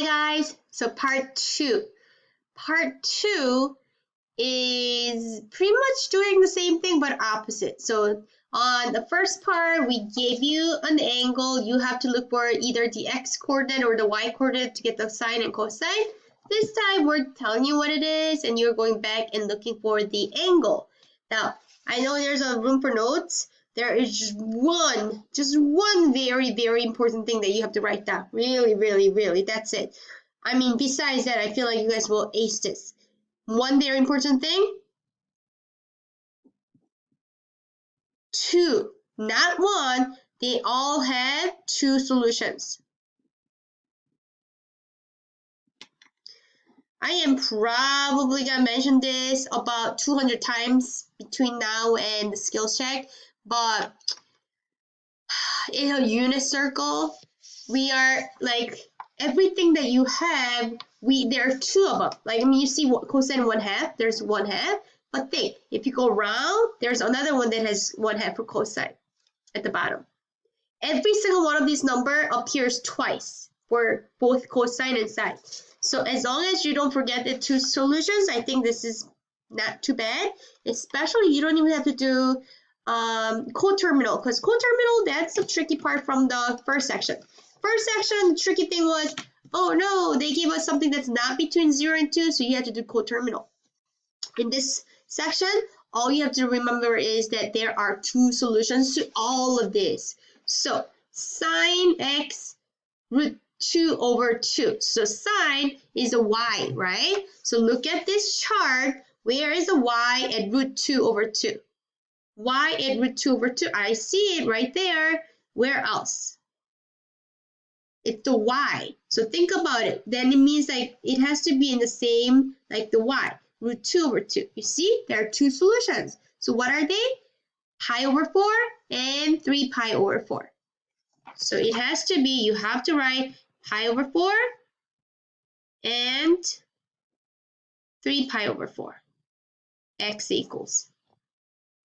guys, so part two. Part two is pretty much doing the same thing but opposite. So on the first part, we gave you an angle. You have to look for either the x-coordinate or the y-coordinate to get the sine and cosine. This time, we're telling you what it is, and you're going back and looking for the angle. Now, I know there's a room for notes. There is just one very, very important thing that you have to write down. Really, really, really, that's it. I mean, besides that, I feel like you guys will ace this. One very important thing, two, not one. They all have two solutions. I am probably going to mention this about 200 times between now and the skills check, but in a unit circle, we are like everything that you have, there are two of them. Like, I mean, you see cosine 1/2, there's 1/2, but think, if you go round, there's another one that has 1/2 for cosine at the bottom. Every single one of these numbers appears twice for both cosine and sine. So as long as you don't forget the two solutions, I think this is not too bad. Especially you don't even have to do coterminal, because coterminal, that's the tricky part from the first section. First section, the tricky thing was, oh no, they gave us something that's not between 0 and 2, so you have to do coterminal. In this section, all you have to remember is that there are two solutions to all of this. So sine x root 2 over 2. So sine is a y, right? So look at this chart. Where is the y at root 2 over 2? Y at root 2 over 2. I see it right there. Where else? It's the y. So think about it. Then it means like it has to be in the same, like the y. Root 2 over 2. You see? There are two solutions. So what are they? Pi over 4 and 3 pi over 4. So it has to be, you have to write pi over 4 and 3 pi over 4. X equals.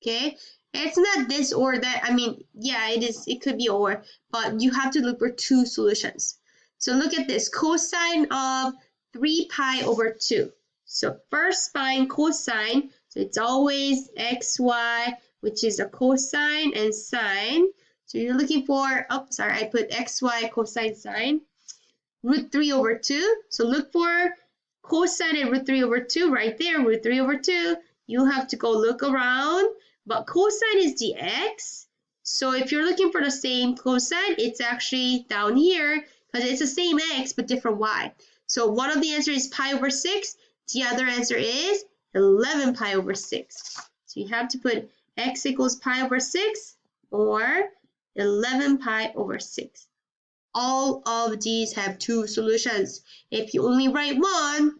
Okay? It's not this or that. I mean, yeah, it is. It could be or, but you have to look for two solutions. So look at this. Cosine of 3 pi over 2. So first find cosine. So it's always xy, which is a cosine and sine. So you're looking for, oh, sorry, I put xy cosine sine. Root 3 over 2. So look for cosine at root 3 over 2 right there, root 3 over 2. You have to go look around, but cosine is the x. So if you're looking for the same cosine, it's actually down here because it's the same x but different y. So one of the answers is pi over 6. The other answer is 11 pi over 6. So you have to put x equals pi over 6 or 11 pi over 6. All of these have two solutions. If you only write one,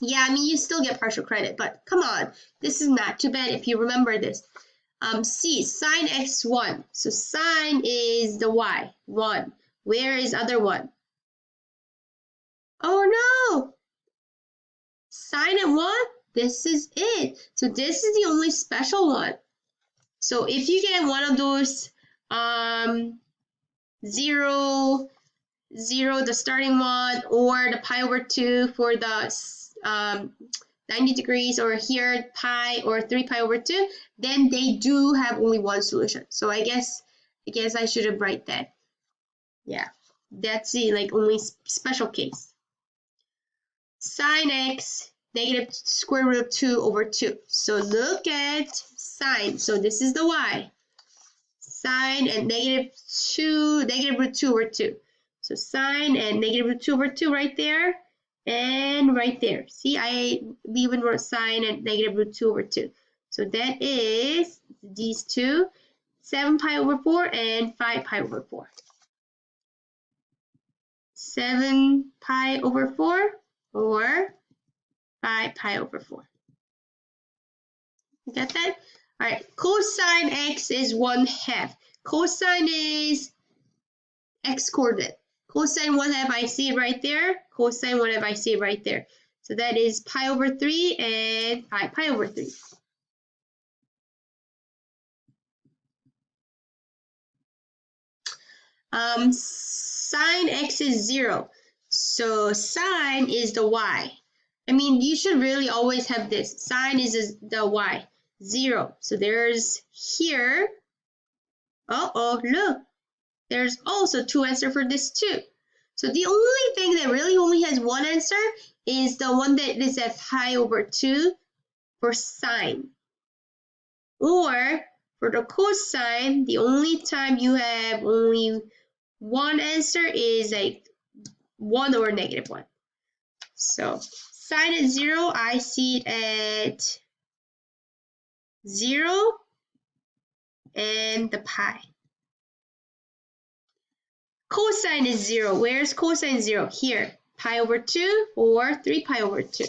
yeah, I mean, you still get partial credit, but come on, this is not too bad if you remember this. C, sine x 1. So sine is the y, 1. Where is other one? Oh no! Sine at 1? This is it. So this is the only special one. So if you get one of those 0, the starting one, or the pi over 2 for the 90 degrees, or here pi or 3 pi over 2, then they do have only one solution. So I guess I should have write that. Yeah, that's the like only special case. Sine x negative square root of 2 over 2. So look at sine. So this is the y. Sine and negative root 2 over 2. So sine and negative root 2 over 2 right there and right there. See, we even wrote sine and negative root 2 over 2. So that is these two, 7 pi over 4 and 5 pi over 4. 7 pi over 4 or 5 pi over 4. You got that? All right, cosine x is 1/2. Cosine is x coordinate. Cosine 1/2, I see it right there. Cosine 1/2, I see it right there. So that is pi over 3 and 5 pi over 3. Sine x is 0. So sine is the y. I mean, you should really always have this. Sine is the y. 0. So there's here. Uh-oh, look. There's also 2 answers for this too. So the only thing that really only has one answer is the one that is at pi over 2 for sine. Or for the cosine, the only time you have only one answer is like 1 or negative 1. So sine at 0, I see it at 0 and the pi. Cosine is 0. Where's cosine 0? Here. Pi over 2 or 3 pi over 2.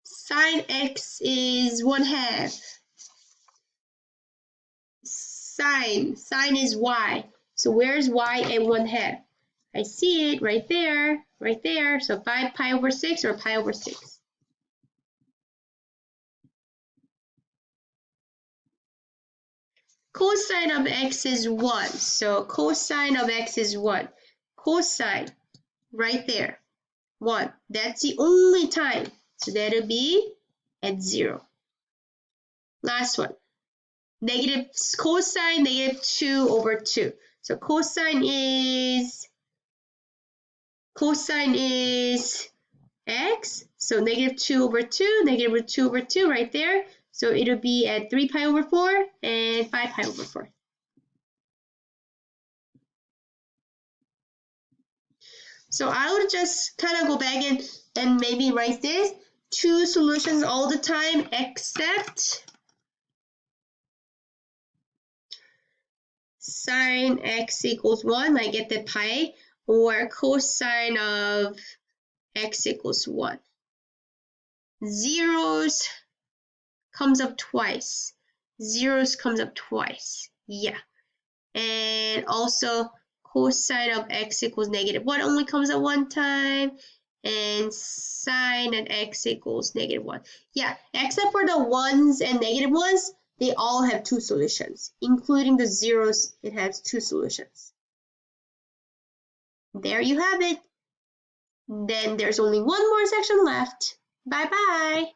Sine x is 1/2. Sine is y. So where's y at 1/2? I see it right there, right there. So 5 pi over 6 or pi over 6. Cosine of x is 1. So cosine of x is 1. Cosine, right there, 1. That's the only time. So that'll be at 0. Last one. Negative cosine negative 2 over 2. So cosine is x. So negative 2 over 2, negative 2 over 2 right there. So it'll be at 3 pi over 4 and 5 pi over 4. So I would just kind of go back and maybe write this. 2 solutions all the time except sine x equals 1, I get the pi, or cosine of x equals 1. Zeros comes up twice. Zeros comes up twice. Yeah. And also cosine of x equals negative 1 only comes up one time. And sine of x equals negative 1. Yeah, except for the ones and negative ones, they all have 2 solutions. Including the zeros, it has 2 solutions. There you have it. Then there's only one more section left. Bye-bye.